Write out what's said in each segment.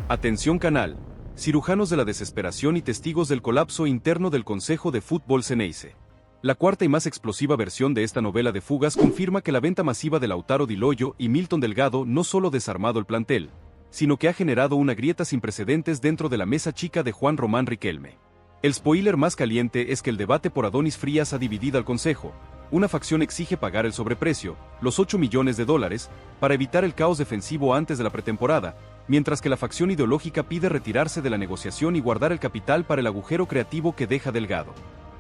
Atención canal. Cirujanos de la desesperación y testigos del colapso interno del Consejo de Fútbol Xeneize. La cuarta y más explosiva versión de esta novela de fugas confirma que la venta masiva de Lautaro Di Loyo y Milton Delgado no solo desarmado el plantel, sino que ha generado una grieta sin precedentes dentro de la mesa chica de Juan Román Riquelme. El spoiler más caliente es que el debate por Adonis Frías ha dividido al Consejo. Una facción exige pagar el sobreprecio, los $8 millones, para evitar el caos defensivo antes de la pretemporada, mientras que la facción ideológica pide retirarse de la negociación y guardar el capital para el agujero creativo que deja Delgado.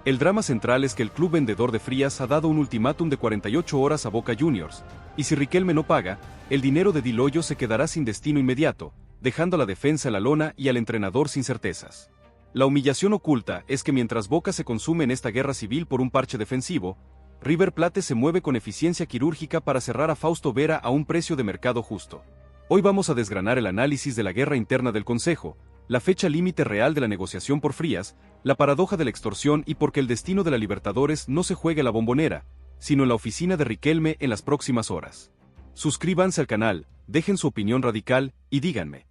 El drama central es que el club vendedor de Frías ha dado un ultimátum de 48 horas a Boca Juniors, y si Riquelme no paga, el dinero de Di Loyo se quedará sin destino inmediato, dejando a la defensa en la lona y al entrenador sin certezas. La humillación oculta es que mientras Boca se consume en esta guerra civil por un parche defensivo, River Plate se mueve con eficiencia quirúrgica para cerrar a Fausto Vera a un precio de mercado justo. Hoy vamos a desgranar el análisis de la guerra interna del Consejo, la fecha límite real de la negociación por Frías, la paradoja de la extorsión y por qué el destino de la Libertadores no se juega en la Bombonera, sino en la oficina de Riquelme en las próximas horas. Suscríbanse al canal, dejen su opinión radical y díganme.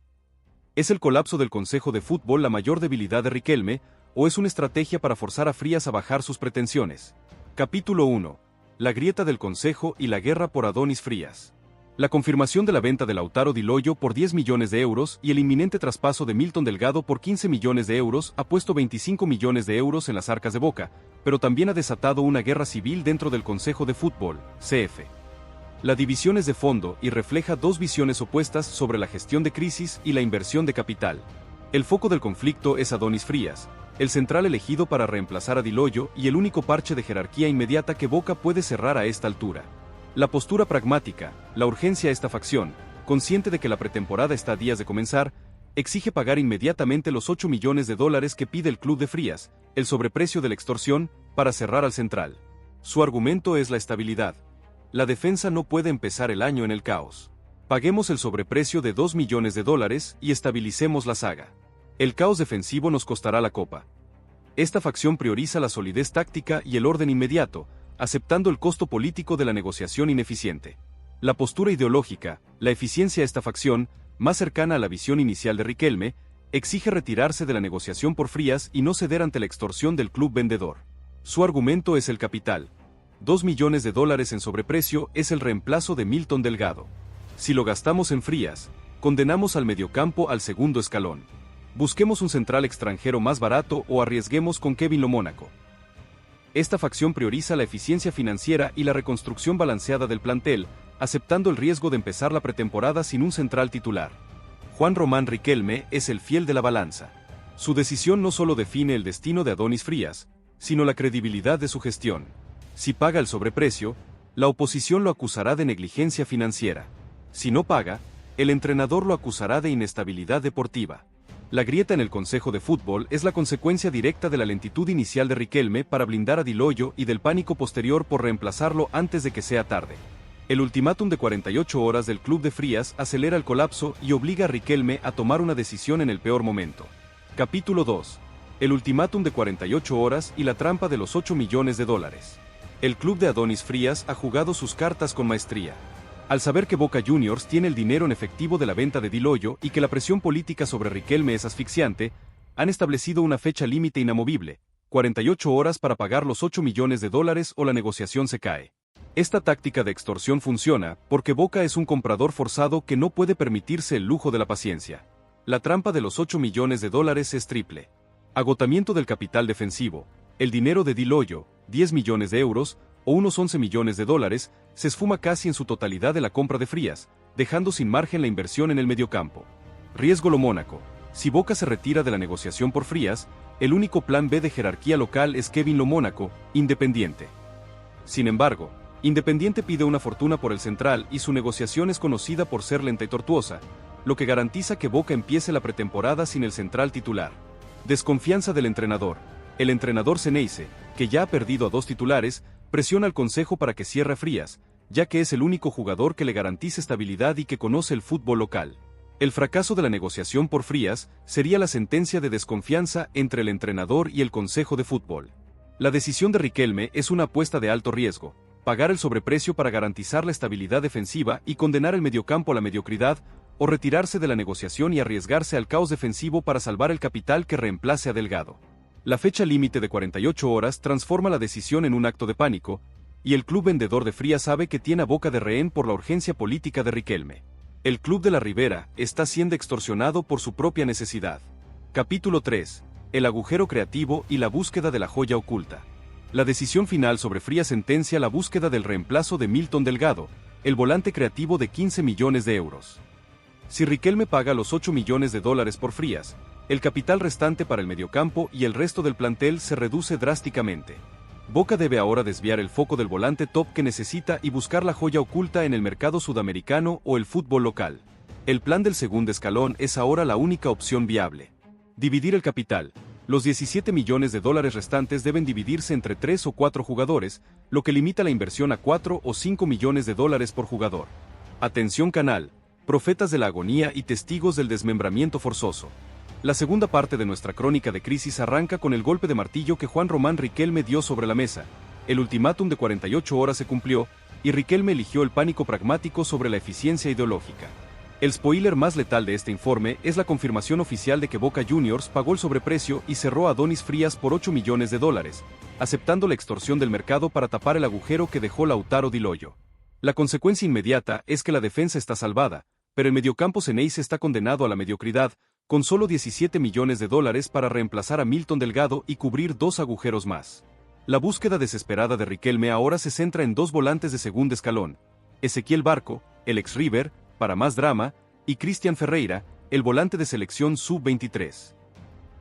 ¿Es el colapso del Consejo de Fútbol la mayor debilidad de Riquelme, o es una estrategia para forzar a Frías a bajar sus pretensiones? Capítulo 1. La grieta del Consejo y la guerra por Adonis Frías. La confirmación de la venta de Lautaro Di Loyo por 10 millones de euros y el inminente traspaso de Milton Delgado por 15 millones de euros ha puesto 25 millones de euros en las arcas de Boca, pero también ha desatado una guerra civil dentro del Consejo de Fútbol, CF. La división es de fondo y refleja dos visiones opuestas sobre la gestión de crisis y la inversión de capital. El foco del conflicto es Adonis Frías, el central elegido para reemplazar a Di Loyo y el único parche de jerarquía inmediata que Boca puede cerrar a esta altura. La postura pragmática, la urgencia a esta facción, consciente de que la pretemporada está a días de comenzar, exige pagar inmediatamente los $8 millones que pide el club de Frías, el sobreprecio de la extorsión, para cerrar al central. Su argumento es la estabilidad. La defensa no puede empezar el año en el caos. Paguemos el sobreprecio de $2 millones y estabilicemos la saga. El caos defensivo nos costará la copa. Esta facción prioriza la solidez táctica y el orden inmediato, aceptando el costo político de la negociación ineficiente. La postura ideológica, la eficiencia de esta facción, más cercana a la visión inicial de Riquelme, exige retirarse de la negociación por Frías y no ceder ante la extorsión del club vendedor. Su argumento es el capital. $2 millones en sobreprecio es el reemplazo de Milton Delgado. Si lo gastamos en Frías, condenamos al mediocampo al segundo escalón. Busquemos un central extranjero más barato o arriesguemos con Kevin Lo Mónaco. Esta facción prioriza la eficiencia financiera y la reconstrucción balanceada del plantel, aceptando el riesgo de empezar la pretemporada sin un central titular. Juan Román Riquelme es el fiel de la balanza. Su decisión no solo define el destino de Adonis Frías, sino la credibilidad de su gestión. Si paga el sobreprecio, la oposición lo acusará de negligencia financiera. Si no paga, el entrenador lo acusará de inestabilidad deportiva. La grieta en el Consejo de Fútbol es la consecuencia directa de la lentitud inicial de Riquelme para blindar a Di Loyo y del pánico posterior por reemplazarlo antes de que sea tarde. El ultimátum de 48 horas del club de Frías acelera el colapso y obliga a Riquelme a tomar una decisión en el peor momento. Capítulo 2. El ultimátum de 48 horas y la trampa de los $8 millones. El club de Adonis Frías ha jugado sus cartas con maestría. Al saber que Boca Juniors tiene el dinero en efectivo de la venta de Di Loyo y que la presión política sobre Riquelme es asfixiante, han establecido una fecha límite inamovible, 48 horas para pagar los $8 millones o la negociación se cae. Esta táctica de extorsión funciona porque Boca es un comprador forzado que no puede permitirse el lujo de la paciencia. La trampa de los $8 millones es triple. Agotamiento del capital defensivo, el dinero de Di Loyo, 10 millones de euros, o unos $11 millones, se esfuma casi en su totalidad de la compra de Frías, dejando sin margen la inversión en el mediocampo. Riesgo Lo Mónaco. Si Boca se retira de la negociación por Frías, el único plan B de jerarquía local es Kevin Lo Mónaco, Independiente. Sin embargo, Independiente pide una fortuna por el central y su negociación es conocida por ser lenta y tortuosa, lo que garantiza que Boca empiece la pretemporada sin el central titular. Desconfianza del entrenador. El entrenador Xeneize, que ya ha perdido a 2 titulares, presiona al Consejo para que cierre a Frías, ya que es el único jugador que le garantice estabilidad y que conoce el fútbol local. El fracaso de la negociación por Frías sería la sentencia de desconfianza entre el entrenador y el Consejo de Fútbol. La decisión de Riquelme es una apuesta de alto riesgo, pagar el sobreprecio para garantizar la estabilidad defensiva y condenar el mediocampo a la mediocridad, o retirarse de la negociación y arriesgarse al caos defensivo para salvar el capital que reemplace a Delgado. La fecha límite de 48 horas transforma la decisión en un acto de pánico, y el club vendedor de Frías sabe que tiene a boca de rehén por la urgencia política de Riquelme. El club de la Ribera está siendo extorsionado por su propia necesidad. Capítulo 3. El agujero creativo y la búsqueda de la joya oculta. La decisión final sobre Frías sentencia la búsqueda del reemplazo de Milton Delgado, el volante creativo de 15 millones de euros. Si Riquelme paga los 8 millones de dólares por Frías, el capital restante para el mediocampo y el resto del plantel se reduce drásticamente. Boca debe ahora desviar el foco del volante top que necesita y buscar la joya oculta en el mercado sudamericano o el fútbol local. El plan del segundo escalón es ahora la única opción viable. Dividir el capital. Los 17 millones de dólares restantes deben dividirse entre 3 o 4 jugadores, lo que limita la inversión a 4 o 5 millones de dólares por jugador. Atención canal, profetas de la agonía y testigos del desmembramiento forzoso. La segunda parte de nuestra crónica de crisis arranca con el golpe de martillo que Juan Román Riquelme dio sobre la mesa. El ultimátum de 48 horas se cumplió, y Riquelme eligió el pánico pragmático sobre la eficiencia ideológica. El spoiler más letal de este informe es la confirmación oficial de que Boca Juniors pagó el sobreprecio y cerró a Adonis Frías por 8 millones de dólares, aceptando la extorsión del mercado para tapar el agujero que dejó Lautaro Di Loyo. La consecuencia inmediata es que la defensa está salvada, pero el mediocampo Xeneize está condenado a la mediocridad, con solo 17 millones de dólares para reemplazar a Milton Delgado y cubrir 2 agujeros más. La búsqueda desesperada de Riquelme ahora se centra en 2 volantes de segundo escalón: Ezequiel Barco, el ex River, para más drama, y Cristian Ferreira, el volante de selección sub-23.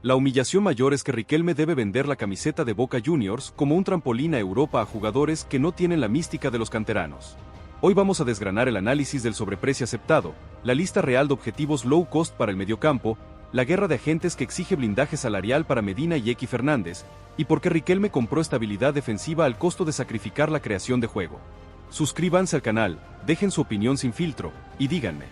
La humillación mayor es que Riquelme debe vender la camiseta de Boca Juniors como un trampolín a Europa a jugadores que no tienen la mística de los canteranos. Hoy vamos a desgranar el análisis del sobreprecio aceptado, la lista real de objetivos low cost para el mediocampo, la guerra de agentes que exige blindaje salarial para Medina y Equi Fernández, y por qué Riquelme compró estabilidad defensiva al costo de sacrificar la creación de juego. Suscríbanse al canal, dejen su opinión sin filtro, y díganme.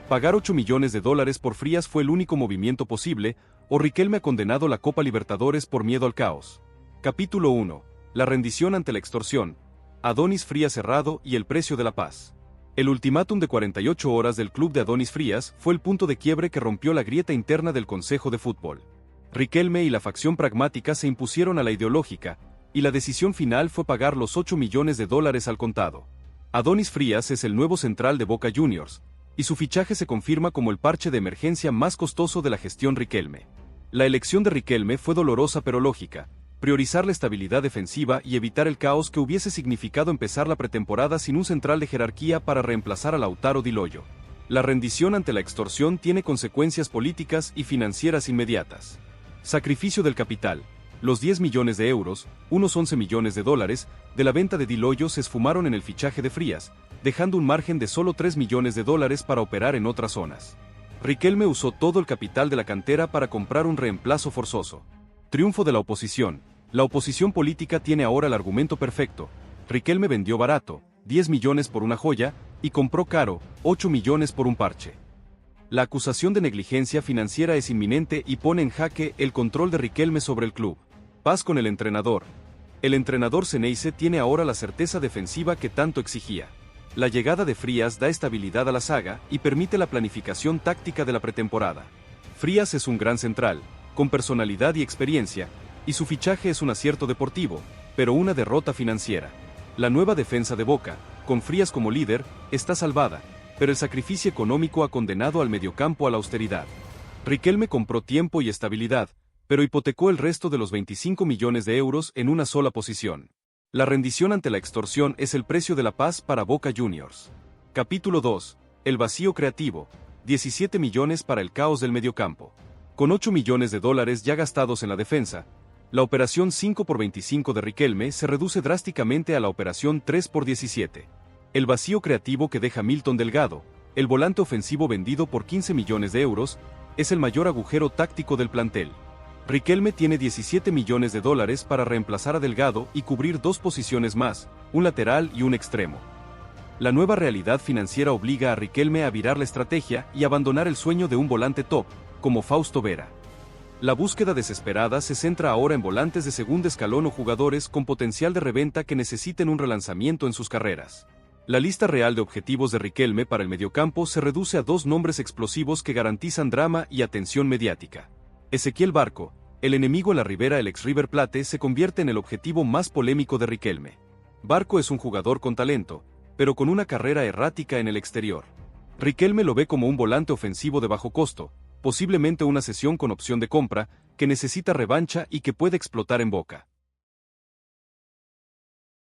¿Pagar 8 millones de dólares por Frías fue el único movimiento posible, o Riquelme ha condenado la Copa Libertadores por miedo al caos? Capítulo 1. La rendición ante la extorsión. Adonis Frías cerrado y el precio de la paz. El ultimátum de 48 horas del club de Adonis Frías fue el punto de quiebre que rompió la grieta interna del Consejo de Fútbol. Riquelme y la facción pragmática se impusieron a la ideológica, y la decisión final fue pagar los 8 millones de dólares al contado. Adonis Frías es el nuevo central de Boca Juniors, y su fichaje se confirma como el parche de emergencia más costoso de la gestión Riquelme. La elección de Riquelme fue dolorosa pero lógica: priorizar la estabilidad defensiva y evitar el caos que hubiese significado empezar la pretemporada sin un central de jerarquía para reemplazar a Lautaro Di Loyo. La rendición ante la extorsión tiene consecuencias políticas y financieras inmediatas. Sacrificio del capital. Los 10 millones de euros, unos 11 millones de dólares, de la venta de Di Loyo se esfumaron en el fichaje de Frías, dejando un margen de solo 3 millones de dólares para operar en otras zonas. Riquelme usó todo el capital de la cantera para comprar un reemplazo forzoso. Triunfo de la oposición. La oposición política tiene ahora el argumento perfecto. Riquelme vendió barato, 10 millones por una joya, y compró caro, 8 millones por un parche. La acusación de negligencia financiera es inminente y pone en jaque el control de Riquelme sobre el club. Paz con el entrenador. El entrenador Xeneize tiene ahora la certeza defensiva que tanto exigía. La llegada de Frías da estabilidad a la saga y permite la planificación táctica de la pretemporada. Frías es un gran central, con personalidad y experiencia, y su fichaje es un acierto deportivo, pero una derrota financiera. La nueva defensa de Boca, con Frías como líder, está salvada, pero el sacrificio económico ha condenado al mediocampo a la austeridad. Riquelme compró tiempo y estabilidad, pero hipotecó el resto de los 25 millones de euros en una sola posición. La rendición ante la extorsión es el precio de la paz para Boca Juniors. Capítulo 2. El vacío creativo. 17 millones para el caos del mediocampo. Con 8 millones de dólares ya gastados en la defensa, la operación 5x25 de Riquelme se reduce drásticamente a la operación 3x17. El vacío creativo que deja Milton Delgado, el volante ofensivo vendido por 15 millones de euros, es el mayor agujero táctico del plantel. Riquelme tiene 17 millones de dólares para reemplazar a Delgado y cubrir 2 posiciones más, un lateral y un extremo. La nueva realidad financiera obliga a Riquelme a virar la estrategia y abandonar el sueño de un volante top, como Fausto Vera. La búsqueda desesperada se centra ahora en volantes de segundo escalón o jugadores con potencial de reventa que necesiten un relanzamiento en sus carreras. La lista real de objetivos de Riquelme para el mediocampo se reduce a dos nombres explosivos que garantizan drama y atención mediática. Ezequiel Barco, el enemigo en la ribera. El ex River Plate se convierte en el objetivo más polémico de Riquelme. Barco es un jugador con talento, pero con una carrera errática en el exterior. Riquelme lo ve como un volante ofensivo de bajo costo, posiblemente una cesión con opción de compra, que necesita revancha y que puede explotar en Boca.